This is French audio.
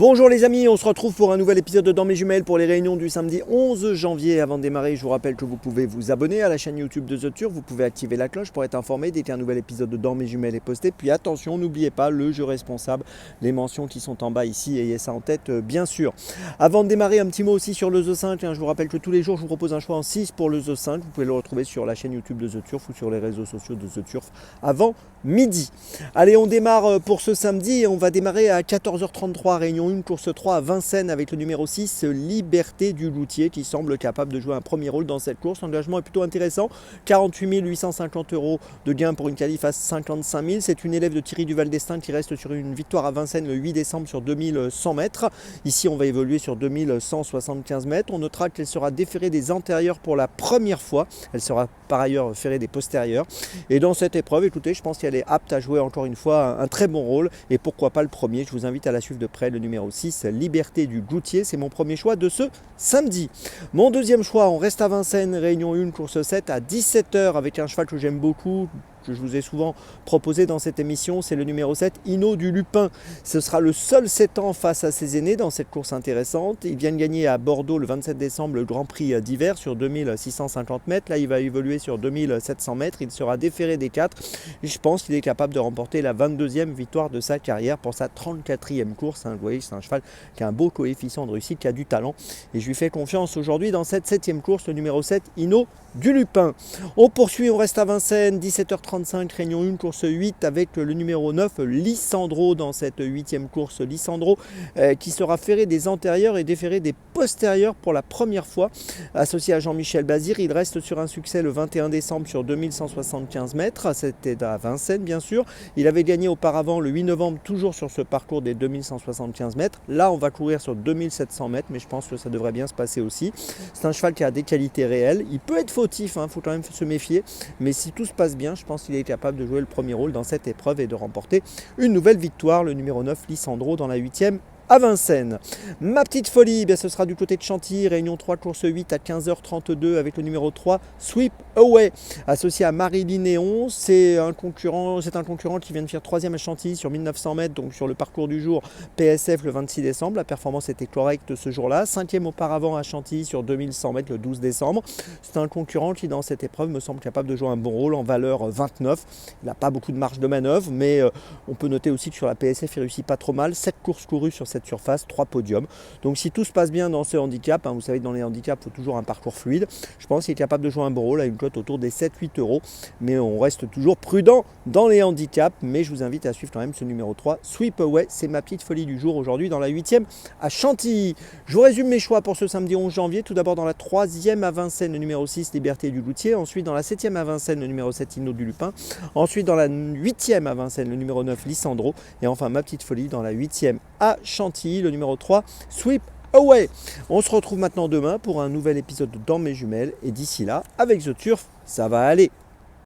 Bonjour les amis, on se retrouve pour un nouvel épisode de Dans mes jumelles pour les réunions du samedi 11 janvier. Avant de démarrer, je vous rappelle que vous pouvez vous abonner à la chaîne YouTube de The Turf, vous pouvez activer la cloche pour être informé dès qu'un nouvel épisode de Dans mes jumelles est posté. Puis attention, n'oubliez pas le jeu responsable, les mentions qui sont en bas ici, ayez ça en tête bien sûr. Avant de démarrer, un petit mot aussi sur le The 5, je vous rappelle que tous les jours je vous propose un choix en 6 pour le The 5, vous pouvez le retrouver sur la chaîne YouTube de The Turf ou sur les réseaux sociaux de The Turf avant midi. Allez, on démarre pour ce samedi et on va démarrer à 14h33, réunion 1, course 3 à Vincennes avec le numéro 6, Liberté du Loutier, qui semble capable de jouer un premier rôle dans cette course. L'engagement est plutôt intéressant, 48 850 € de gain pour une qualif à 55 000. C'est une élève de Thierry Duval d'Estaing qui reste sur une victoire à Vincennes le 8 décembre sur 2100 mètres. Ici, on va évoluer sur 2175 mètres. On notera qu'elle sera déférée des antérieurs pour la première fois. Elle sera par ailleurs ferrée des postérieurs. Et dans cette épreuve, écoutez, je pense qu'elle est apte à jouer encore une fois un très bon rôle. Et pourquoi pas le premier. Je vous invite à la suivre de près, le numéro 6, Liberté du Goutier. C'est mon premier choix de ce samedi. Mon deuxième choix, on reste à Vincennes, réunion 1, course 7 à 17h avec un cheval que j'aime beaucoup, que je vous ai souvent proposé dans cette émission, c'est le numéro 7, Hino du Lupin. Ce sera le seul 7 ans face à ses aînés dans cette course intéressante. Il vient de gagner à Bordeaux le 27 décembre le Grand Prix d'hiver sur 2650 mètres. Là, il va évoluer sur 2700 mètres. Il sera déféré des 4. Et je pense qu'il est capable de remporter la 22e victoire de sa carrière pour sa 34e course. Vous voyez, c'est un cheval qui a un beau coefficient de réussite, qui a du talent. Et je lui fais confiance aujourd'hui dans cette 7e course, le numéro 7, Hino du Lupin. On poursuit, on reste à Vincennes, 17h35, réunion 1, course 8 avec le numéro 9, Lissandro dans cette 8e course. Lissandro qui sera ferré des antérieurs et déféré des postérieurs pour la première fois. Associé à Jean-Michel Bazir, il reste sur un succès le 21 décembre sur 2175 mètres. C'était à Vincennes bien sûr. Il avait gagné auparavant le 8 novembre toujours sur ce parcours des 2175 mètres. Là, on va courir sur 2700 mètres, mais je pense que ça devrait bien se passer aussi. C'est un cheval qui a des qualités réelles. Il peut être fautif, faut quand même se méfier, mais si tout se passe bien, je pense qu'il est capable de jouer le premier rôle dans cette épreuve et de remporter une nouvelle victoire, le numéro 9, Lissandro, dans la 8e à Vincennes. Ma petite folie, ce sera du côté de Chantilly, réunion 3, course 8 à 15h32 avec le numéro 3, Sweep Away, associé à Marie-Line Néon. C'est un concurrent qui vient de faire 3e à Chantilly sur 1900 mètres, donc sur le parcours du jour PSF le 26 décembre. La performance était correcte ce jour-là. 5e auparavant à Chantilly sur 2100 mètres le 12 décembre. C'est un concurrent qui, dans cette épreuve, me semble capable de jouer un bon rôle en valeur 29. Il n'a pas beaucoup de marge de manœuvre, mais on peut noter aussi que sur la PSF, il réussit pas trop mal. 7 courses courues sur cette surface, 3 podiums. Donc si tout se passe bien dans ce handicap, vous savez que dans les handicaps, il faut toujours un parcours fluide. Je pense qu'il est capable de jouer un bon rôle à une cote autour des 7-8 €. Mais on reste toujours prudent dans les handicaps. Mais je vous invite à suivre quand même ce numéro 3, Sweep Away. C'est ma petite folie du jour aujourd'hui dans la 8e à Chantilly. Je vous résume mes choix pour ce samedi 11 janvier. Tout d'abord dans la 3e à Vincennes, le numéro 6, Liberté du Loutier. Ensuite dans la 7e à Vincennes, le numéro 7, Hino du Lupin. Ensuite dans la 8e à Vincennes, le numéro 9, Lissandro. Et enfin ma petite folie dans la 8e à Chantilly, le numéro 3, Sweep Away. On se retrouve maintenant demain pour un nouvel épisode de Dans mes jumelles. Et d'ici là, avec The Turf, ça va aller.